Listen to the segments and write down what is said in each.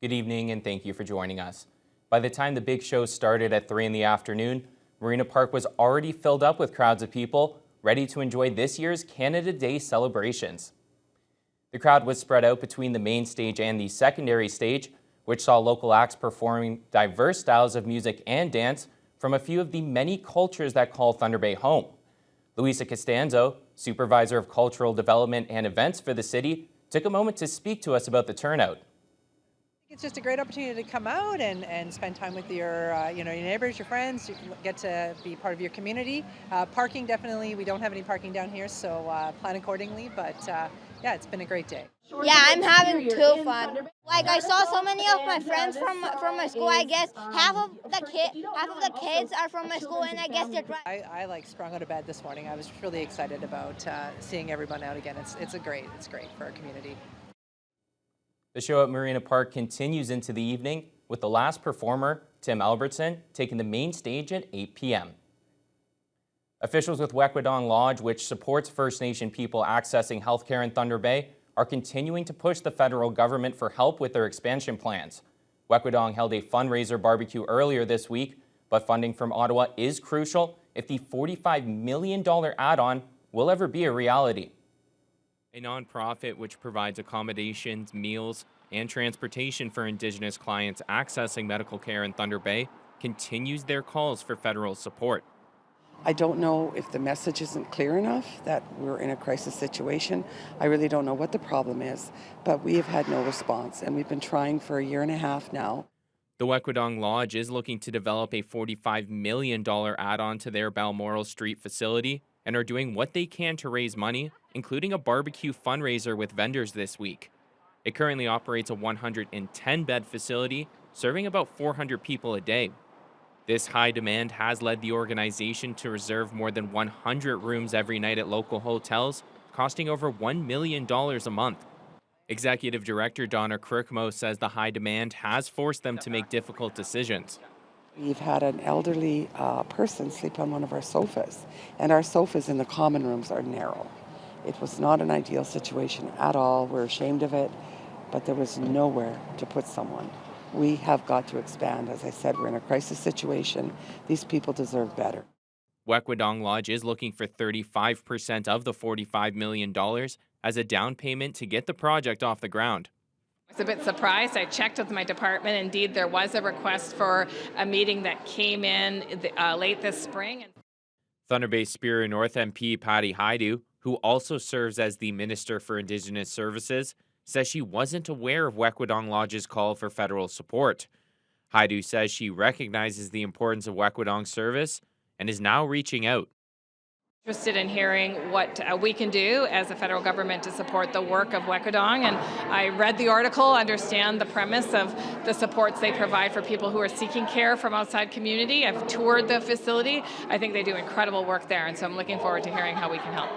Good evening and thank you for joining us. By the time the big show started at 3 in the afternoon, Marina Park was already filled up with crowds of people ready to enjoy this year's Canada Day celebrations. The crowd was spread out between the main stage and the secondary stage, which saw local acts performing diverse styles of music and dance from a few of the many cultures that call Thunder Bay home. Luisa Costanzo, Supervisor of Cultural Development and Events for the city, took a moment to speak to us about the turnout. It's just a great opportunity to come out and spend time with your your neighbors, your friends. You get to be part of your community. Parking, definitely, we don't have any parking down here, so plan accordingly. But yeah, it's been a great day. Yeah, I'm having too fun. Like I saw so many of my friends from my school. I guess half of the kids are from my school, and I guess they're right. I like sprung out of bed this morning. I was really excited about seeing everyone out again. It's great for our community. The show at Marina Park continues into the evening with the last performer, Tim Albertson, taking the main stage at 8 p.m. Officials with Wekwudong Lodge, which supports First Nation people accessing healthcare in Thunder Bay, are continuing to push the federal government for help with their expansion plans. Wekwudong held a fundraiser barbecue earlier this week, but funding from Ottawa is crucial if the $45 million add-on will ever be a reality. A nonprofit which provides accommodations, meals, and transportation for Indigenous clients accessing medical care in Thunder Bay continues their calls for federal support. I don't know if the message isn't clear enough that we're in a crisis situation. I really don't know what the problem is, but we have had no response, and we've been trying for a year and a half now. The Wekwudong Lodge is looking to develop a $45 million add-on to their Balmoral Street facility and are doing what they can to raise money, including a barbecue fundraiser with vendors this week. It currently operates a 110-bed facility, serving about 400 people a day. This high demand has led the organization to reserve more than 100 rooms every night at local hotels, costing over $1 million a month. Executive Director Donna Crookmo says the high demand has forced them to make difficult decisions. We've had an elderly person sleep on one of our sofas, and our sofas in the common rooms are narrow. It was not an ideal situation at all. We're ashamed of it, but there was nowhere to put someone. We have got to expand. As I said, we're in a crisis situation. These people deserve better. Wekwudong Lodge is looking for 35% of the $45 million as a down payment to get the project off the ground. I was a bit surprised. I checked with my department. Indeed, there was a request for a meeting that came in late this spring. Thunder Bay Superior North MP Patty Hajdu, who also serves as the Minister for Indigenous Services, says she wasn't aware of Wekwudong Lodge's call for federal support. Hajdu says she recognizes the importance of Wekwudong service and is now reaching out. Interested in hearing what we can do as a federal government to support the work of Wekwudong, and I read the article, understand the premise of the supports they provide for people who are seeking care from outside community. I've toured the facility. I think they do incredible work there, and so I'm looking forward to hearing how we can help.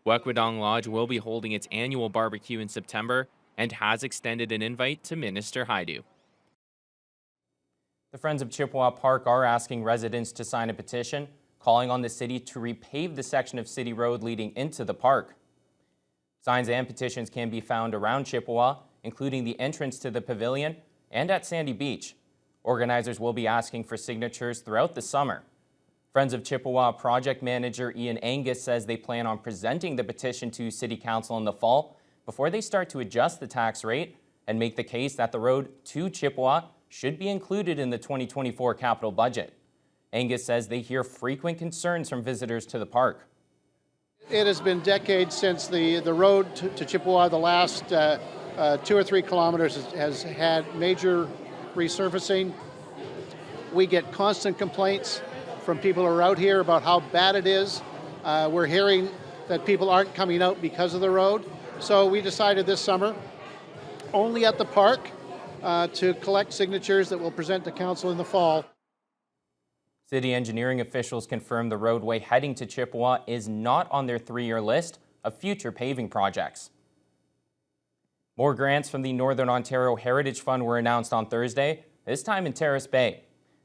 Wekwudong Lodge will be holding its annual barbecue in September and has extended an invite to Minister Hajdu. The Friends of Chippewa Park are asking residents to sign a petition calling on the city to repave the section of City Road leading into the park. Signs and petitions can be found around Chippewa, including the entrance to the pavilion and at Sandy Beach. Organizers will be asking for signatures throughout the summer. Friends of Chippewa project manager Ian Angus says they plan on presenting the petition to City Council in the fall before they start to adjust the tax rate and make the case that the road to Chippewa should be included in the 2024 capital budget. Angus says they hear frequent concerns from visitors to the park. It has been decades since the road to Chippewa, the last 2 or 3 kilometers, has had major resurfacing. We get constant complaints from people who are out here about how bad it is. We're hearing that people aren't coming out because of the road. So we decided this summer, only at the park, to collect signatures that we'll present to council in the fall. City engineering officials confirmed the roadway heading to Chippewa is not on their 3-year list of future paving projects. More grants from the Northern Ontario Heritage Fund were announced on Thursday, this time in Terrace Bay.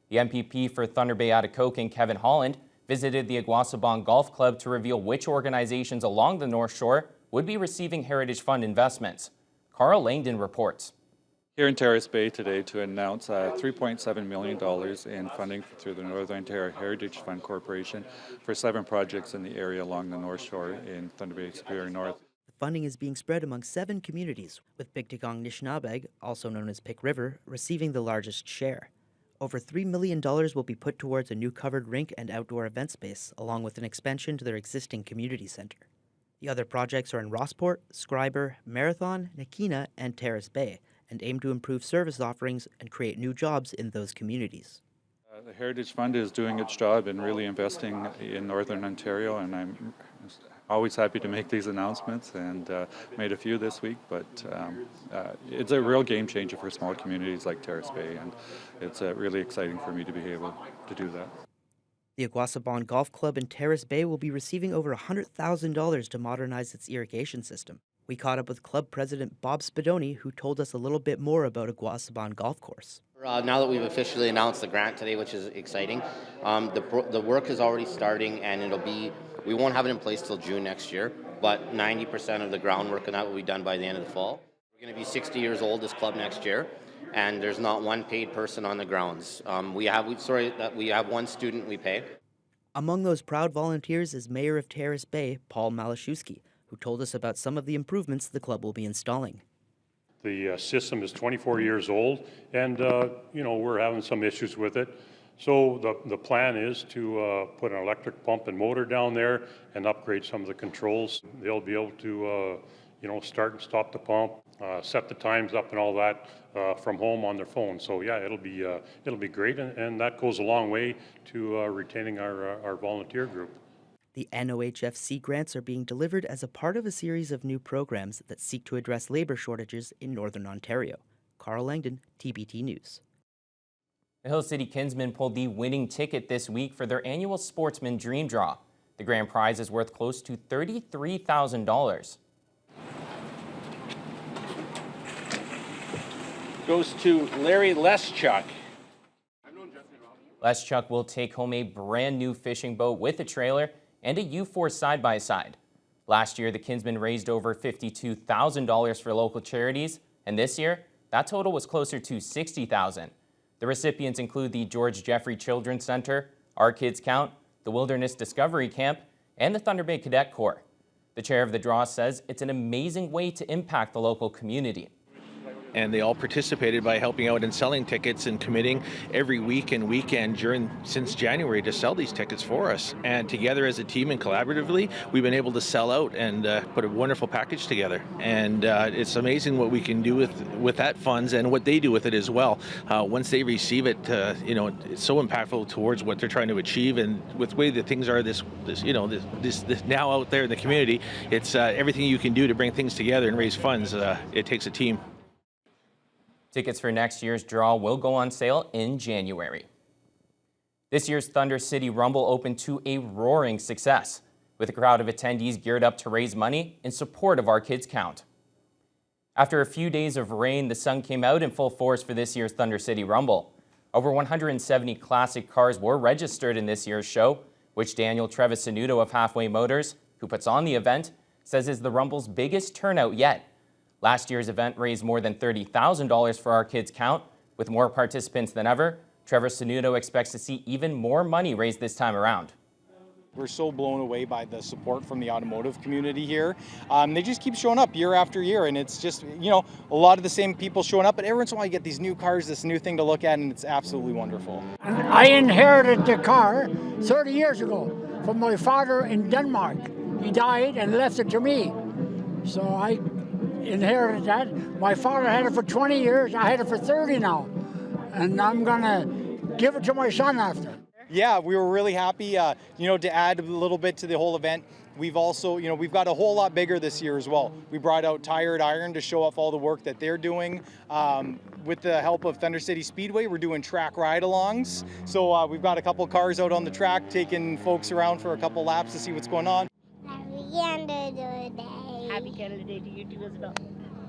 The MPP for Thunder Bay Atikokan, Kevin Holland, visited the Iguasabong Golf Club to reveal which organizations along the North Shore would be receiving Heritage Fund investments. Carl Langdon reports. Here in Terrace Bay today to announce $3.7 million in funding through the Northern Ontario Heritage Fund Corporation for 7 projects in the area along the North Shore in Thunder Bay Superior North. The funding is being spread among 7 communities, with Pictigong Nishnabeg, also known as Pick River, receiving the largest share. Over $3 million will be put towards a new covered rink and outdoor event space, along with an expansion to their existing community centre. The other projects are in Rossport, Scriber, Marathon, Nakina, and Terrace Bay, and aim to improve service offerings and create new jobs in those communities. The Heritage Fund is doing its job and really investing in Northern Ontario, and I'm always happy to make these announcements, and made a few this week, but it's a real game changer for small communities like Terrace Bay, and it's really exciting for me to be able to do that. The Aguasabon Golf Club in Terrace Bay will be receiving over $100,000 to modernize its irrigation system. We caught up with club president Bob Spadoni, who told us a little bit more about Aguasabon Golf Course. Now that we've officially announced the grant today, which is exciting, the work is already starting, and we won't have it in place till June next year, but 90% of the groundwork on that will be done by the end of the fall. We're going to be 60 years old, this club, next year, and there's not one paid person on the grounds. We have one student we pay. Among those proud volunteers is Mayor of Terrace Bay, Paul Malashewski, who told us about some of the improvements the club will be installing. The system is 24 years old, and we're having some issues with it. So the plan is to put an electric pump and motor down there and upgrade some of the controls. They'll be able to start and stop the pump, set the times up and all that from home on their phone. So yeah, it'll be great, and that goes a long way to retaining our volunteer group. The NOHFC grants are being delivered as a part of a series of new programs that seek to address labor shortages in Northern Ontario. Carl Langdon, TBT News. The Hill City Kinsmen pulled the winning ticket this week for their annual Sportsman Dream Draw. The grand prize is worth close to $33,000. Goes to Larry Leschuk. Leschuk will take home a brand new fishing boat with a trailer and a U4 side-by-side. Last year, the Kinsmen raised over $52,000 for local charities, and this year, that total was closer to $60,000. The recipients include the George Jeffrey Children's Center, Our Kids Count, the Wilderness Discovery Camp, and the Thunder Bay Cadet Corps. The chair of the draw says it's an amazing way to impact the local community. And they all participated by helping out and selling tickets and committing every week and weekend since January to sell these tickets for us. And together as a team and collaboratively, we've been able to sell out and put a wonderful package together. And it's amazing what we can do with that funds and what they do with it as well. Once they receive it, it's so impactful towards what they're trying to achieve. And with the way that things are this now out there in the community, it's everything you can do to bring things together and raise funds. It takes a team. Tickets for next year's draw will go on sale in January. This year's Thunder City Rumble opened to a roaring success, with a crowd of attendees geared up to raise money in support of Our Kids Count. After a few days of rain, the sun came out in full force for this year's Thunder City Rumble. Over 170 classic cars were registered in this year's show, which Daniel Trevisanuto of Halfway Motors, who puts on the event, says is the Rumble's biggest turnout yet. Last year's event raised more than $30,000 for Our Kids Count. With more participants than ever, Trevisanuto expects to see even more money raised this time around. We're so blown away by the support from the automotive community here. They just keep showing up year after year, and it's just, a lot of the same people showing up, but every once in a while you get these new cars, this new thing to look at, and it's absolutely wonderful. I inherited the car 30 years ago from my father in Denmark. He died and left it to me. So I inherited that. My father had it for 20 years. I had it for 30 now. And I'm going to give it to my son after. Yeah, we were really happy, to add a little bit to the whole event. We've also, we've got a whole lot bigger this year as well. We brought out Tired Iron to show off all the work that they're doing. With the help of Thunder City Speedway, we're doing track ride-alongs. So we've got a couple cars out on the track, taking folks around for a couple laps to see what's going on. Happy Canada Day. Happy Canada Day to you too as well.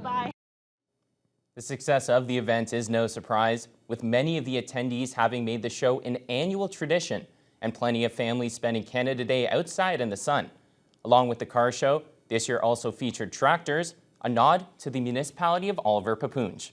Bye. The success of the event is no surprise, with many of the attendees having made the show an annual tradition and plenty of families spending Canada Day outside in the sun. Along with the car show, this year also featured tractors, a nod to the municipality of Oliver Papoonge.